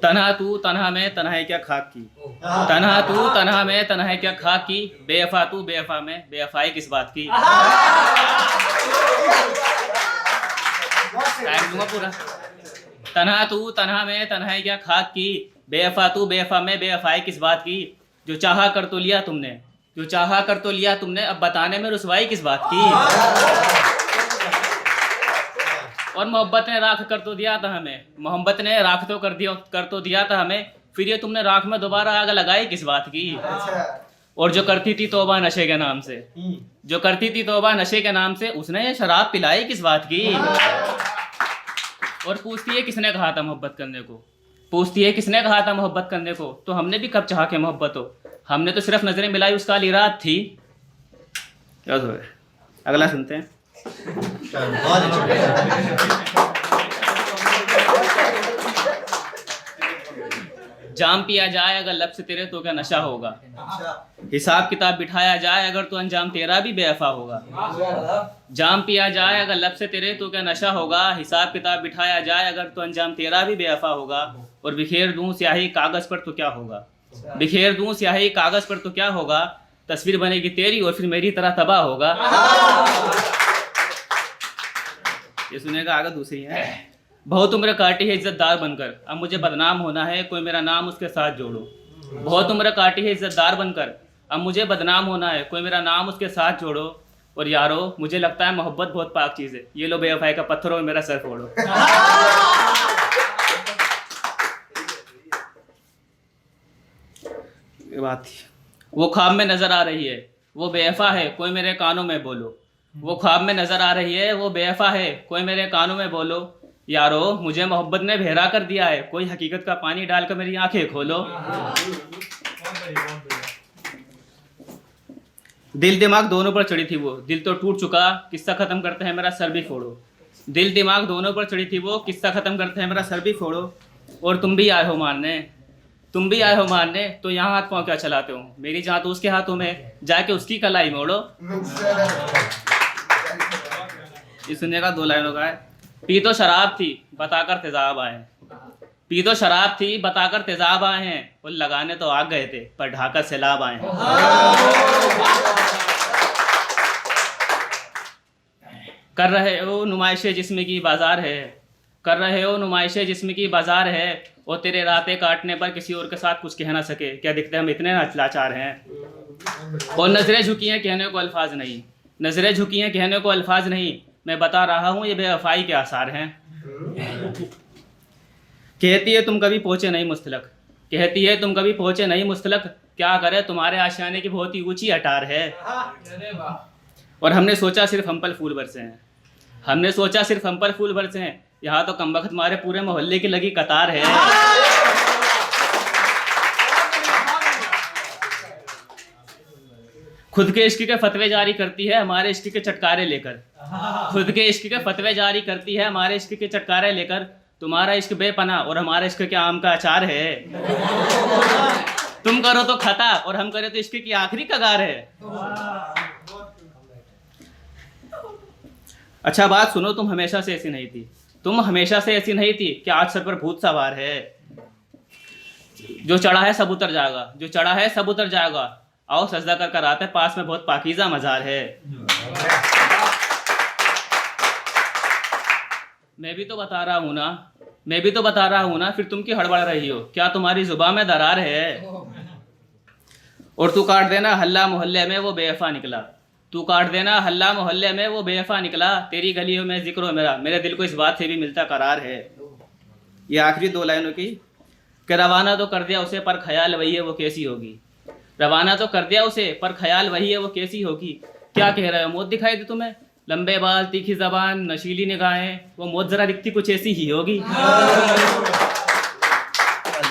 तन्हा तू तन्हा में तन्हाई क्या खाक की, तन्हा तू तन्हा में तन्हाई क्या खाक की, बेवफा तू बेवफा में बेवफाई किस बात की। टाइम दूंगा पूरा। तन्हा तू तन्हा में तन्हाई क्या खाक की, बेवफा तू बेवफा में बेवफाई किस बात की। जो चाहा कर तो लिया तुमने, जो चाहा कर तो लिया तुमने, अब बताने में रुसवाई किस बात की। और मोहब्बत ने राख कर तो दिया था हमें, मोहब्बत ने राख तो कर तो दिया था हमें, फिर ये तुमने राख में दोबारा आग लगाई किस बात की। और जो करती थी तौबा नशे के नाम से, जो करती थी तौबा नशे के नाम से, उसने ये शराब पिलाई किस बात की। और पूछती है किसने कहा था मोहब्बत करने को, पूछती है किसने कहा था मोहब्बत करने को, तो हमने भी कब चाहा के मोहब्बत हो, हमने तो सिर्फ नजरें मिलाई उसका वाली रात थी। क्या तो है, अगला सुनते हैं। जाम पिया जाए अगर लब से तेरे तो क्या नशा होगा, हिसाब किताब बिठाया जाए अगर तो अंजाम तेरा भी बेवफा होगा। जाम पिया जाए अगर लब से तेरे तो क्या नशा होगा, हिसाब किताब बिठाया जाए अगर तो अंजाम तेरा भी बेवफा होगा। और बिखेर दूं स्याही कागज पर तो क्या होगा, बिखेर दूं स्याही कागज पर तो क्या होगा, तस्वीर बनेगी तेरी और फिर मेरी तरह तबाह होगा। ये सुनेगा आगे दूसरी है। बहुत उम्र काटी है इज्जतदार बनकर, अब मुझे बदनाम होना है, कोई मेरा नाम उसके साथ जोड़ो। बहुत उम्र काटी है इज्जतदार बनकर, अब मुझे बदनाम होना है, कोई मेरा नाम उसके साथ जोड़ो। और यारो मुझे लगता है मोहब्बत बहुत पाक चीज़ है, ये लो बेवफाई का पत्थर और मेरा सर फोड़ो। ये बात थी। वो ख्वाब में नजर आ रही है, वो बेवफा है, कोई मेरे कानों में बोलो। वो ख्वाब में नजर आ रही है, वो बेवफा है, कोई मेरे कानों में बोलो। यारो मुझे मोहब्बत ने बहरा कर दिया है, कोई हकीकत का पानी डालकर मेरी आंखें खोलो। दिल दिमाग दोनों पर चढ़ी थी वो, दिल तो टूट चुका, किस्सा खत्म करते हैं मेरा सर भी फोड़ो। दिल दिमाग दोनों पर चढ़ी थी वो, किस्सा खत्म करते हैं मेरा सर भी फोड़ो। और तुम भी आए हो मारने, तुम भी आए हो मारने, तो यहाँ हाथ पाँव क्या चलाते हो, मेरी जान तो उसके हाथों में, जाके उसकी कलाई मोड़ो। ये सुनने का 2 लाइनों का है। पी तो शराब थी बताकर तेजाब आए, पी तो शराब थी बताकर तेजाब आए हैं, और लगाने तो आग गए थे पर ढाकर सैलाब आए हैं। कर रहे हो नुमाइशे जिस्म की बाजार है, कर रहे हो नुमाइशे जिस्म की बाजार है, और तेरे रातें काटने पर किसी और के साथ कुछ कह ना सके, क्या दिखते हम इतने लाचार हैं। और नजरें झुकी हैं कहने को अल्फाज नहीं, नजरें झुकी हैं कहने को अल्फाज नहीं, मैं बता रहा हूँ ये बेवफाई के आसार हैं। कहती है तुम कभी पहुँचे नहीं मुस्तलक, कहती है तुम कभी पहुँचे नहीं मुस्तलक, क्या करे तुम्हारे आशियाने की बहुत ही ऊंची अटार है। और हमने सोचा सिर्फ हम पर फूल बरसे हैं, हमने सोचा सिर्फ हम पर फूल बरसे हैं, यहाँ तो कमबख्त हमारे पूरे मोहल्ले की लगी कतार है। खुद के इश्क के फतवे जारी करती है हमारे इश्क के चटकारे लेकर, खुद के इश्क के फतवे जारी करती है हमारे इश्क के चटकारे लेकर, तुम्हारा इश्क बेपना और हमारा इश्क क्या आम का अचार है। तुम करो तो खता और हम करें तो इश्क की आखिरी कगार है। अच्छा बात सुनो, तुम हमेशा से ऐसी नहीं थी, तुम हमेशा से ऐसी नहीं थी कि आज सर पर भूत सवार है। जो चढ़ा है सब उतर जाएगा, जो चढ़ा है सब उतर जाएगा, आओ सजदा कर कर आते पास में बहुत पाकीज़ा मज़ार है। मैं भी तो बता रहा हूँ ना, मैं भी तो बता रहा हूँ ना, फिर तुम क्यों हड़बड़ा रही हो, क्या तुम्हारी जुबान में दरार है। और तू काट देना हल्ला मोहल्ले में वो बेवफा निकला, तू काट देना हल्ला मोहल्ले में वो बेवफा निकला, तेरी गलियों में जिक्र हो मेरा, मेरे दिल को इस बात से भी मिलता करार है। ये आखिरी 2 लाइनों की। कि रवाना तो कर दिया उसे पर ख्याल वही है वो कैसी होगी, रवाना तो कर दिया उसे पर ख्याल वही है वो कैसी होगी। क्या कह रहे हो, मौत दिखाई दी तुम्हें, लंबे बाल तीखी जबान नशीली निगाहें, वो मौत जरा दिखती कुछ ऐसी ही होगी।